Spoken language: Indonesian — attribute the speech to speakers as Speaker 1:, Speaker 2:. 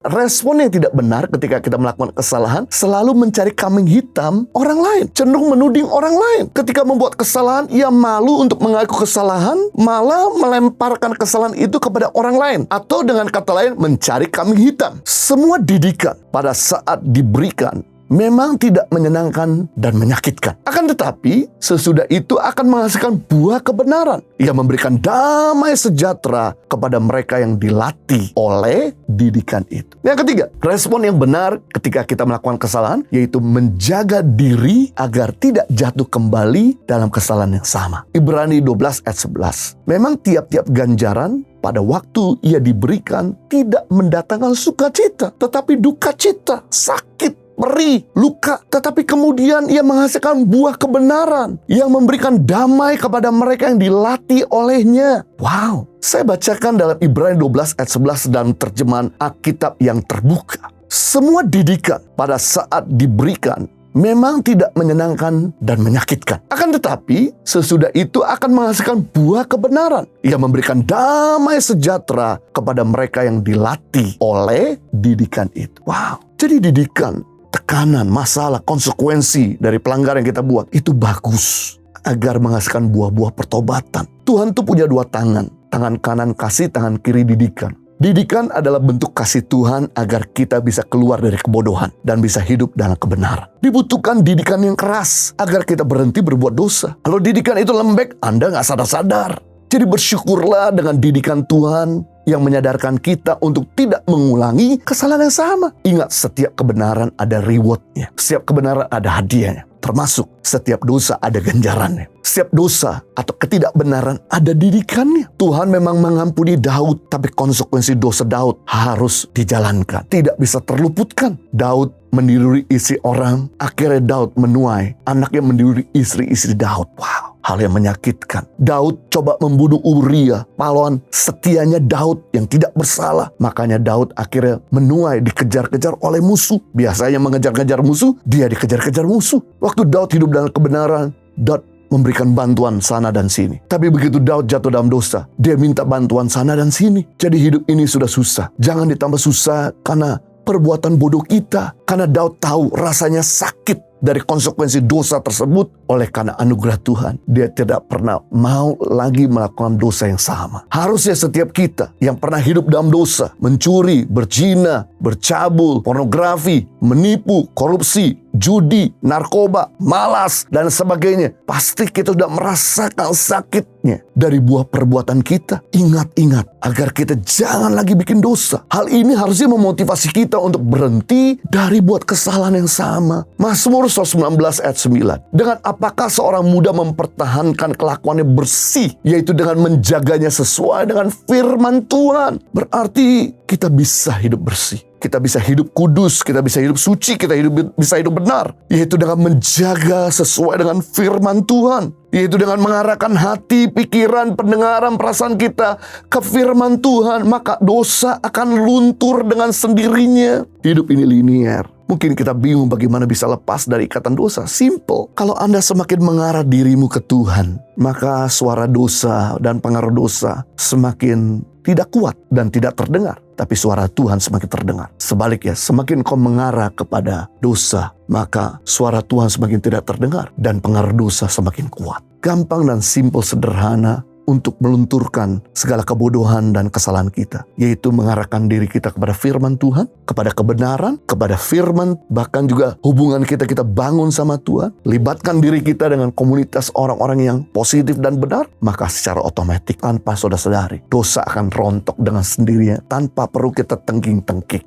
Speaker 1: Respon yang tidak benar ketika kita melakukan kesalahan selalu mencari kambing hitam orang lain, cenderung menuding orang lain. Ketika membuat kesalahan, ia malu untuk mengaku kesalahan, malah melemparkan kesalahan itu kepada orang lain, atau dengan kata lain mencari kambing hitam. Semua didikan pada saat diberikan memang tidak menyenangkan dan menyakitkan. Akan tetapi, sesudah itu akan menghasilkan buah kebenaran yang memberikan damai sejahtera kepada mereka yang dilatih oleh didikan itu. Yang ketiga, respon yang benar ketika kita melakukan kesalahan, yaitu menjaga diri agar tidak jatuh kembali dalam kesalahan yang sama. Ibrani 12 ayat 11. Memang tiap-tiap ganjaran pada waktu ia diberikan tidak mendatangkan sukacita, tetapi duka cita, sakit, perih, luka. Tetapi kemudian ia menghasilkan buah kebenaran yang memberikan damai kepada mereka yang dilatih olehnya. Wow, saya bacakan dalam Ibrani 12 ayat 11 dalam terjemahan Alkitab yang terbuka. Semua didikan pada saat diberikan memang tidak menyenangkan dan menyakitkan. Akan tetapi, sesudah itu akan menghasilkan buah kebenaran yang memberikan damai sejahtera kepada mereka yang dilatih oleh didikan itu. Wow, jadi didikan, tekanan, masalah, konsekuensi dari pelanggaran yang kita buat itu bagus agar menghasilkan buah-buah pertobatan. Tuhan tuh punya dua tangan. Tangan kanan kasih, tangan kiri didikan. Didikan adalah bentuk kasih Tuhan agar kita bisa keluar dari kebodohan dan bisa hidup dalam kebenaran. Dibutuhkan didikan yang keras agar kita berhenti berbuat dosa. Kalau didikan itu lembek, Anda nggak sadar-sadar. Jadi bersyukurlah dengan didikan Tuhan yang menyadarkan kita untuk tidak mengulangi kesalahan yang sama. Ingat, setiap kebenaran ada rewardnya. Setiap kebenaran ada hadiahnya. Termasuk setiap dosa ada ganjarannya. Setiap dosa atau ketidakbenaran ada didikannya. Tuhan memang mengampuni Daud, tapi konsekuensi dosa Daud harus dijalankan. Tidak bisa terluputkan. Daud meniru istri orang, akhirnya Daud menuai anaknya meniru istri-istri Daud. Wow, hal yang menyakitkan. Daud coba membunuh Uria, pahlawan setianya Daud yang tidak bersalah. Makanya Daud akhirnya menuai, dikejar-kejar oleh musuh. Biasanya mengejar-kejar musuh, dia dikejar-kejar musuh. Waktu Daud hidup dalam kebenaran, Daud memberikan bantuan sana dan sini. Tapi begitu Daud jatuh dalam dosa, dia minta bantuan sana dan sini. Jadi hidup ini sudah susah. Jangan ditambah susah karena perbuatan bodoh kita. Karena Daud tahu rasanya sakit dari konsekuensi dosa tersebut. Oleh karena anugerah Tuhan, dia tidak pernah mau lagi melakukan dosa yang sama. Harusnya setiap kita yang pernah hidup dalam dosa, mencuri, berzina, bercabul, pornografi, menipu, korupsi, judi, narkoba, malas, dan sebagainya, pasti kita sudah merasakan sakitnya dari buah perbuatan kita. Ingat-ingat agar kita jangan lagi bikin dosa. Hal ini harusnya memotivasi kita untuk berhenti dari buat kesalahan yang sama. Mazmur 19 ayat 9. Dengan apakah seorang muda mempertahankan kelakuannya bersih, yaitu dengan menjaganya sesuai dengan firman Tuhan. Berarti kita bisa hidup bersih. Kita bisa hidup kudus, kita bisa hidup suci, kita bisa hidup benar. Yaitu dengan menjaga sesuai dengan firman Tuhan. Yaitu dengan mengarahkan hati, pikiran, pendengaran, perasaan kita ke firman Tuhan. Maka dosa akan luntur dengan sendirinya. Hidup ini linier. Mungkin kita bingung bagaimana bisa lepas dari ikatan dosa. Simple. Kalau Anda semakin mengarah dirimu ke Tuhan, maka suara dosa dan pengaruh dosa semakin tidak kuat dan tidak terdengar. Tapi suara Tuhan semakin terdengar. Sebaliknya, semakin kau mengarah kepada dosa, maka suara Tuhan semakin tidak terdengar dan pengaruh dosa semakin kuat. Gampang dan simple, sederhana untuk melunturkan segala kebodohan dan kesalahan kita, yaitu mengarahkan diri kita kepada firman Tuhan, kepada kebenaran, kepada firman, bahkan juga hubungan kita bangun sama Tuhan, libatkan diri kita dengan komunitas orang-orang yang positif dan benar, maka secara otomatis tanpa saudara sadari, dosa akan rontok dengan sendirinya tanpa perlu kita tengking-tengking.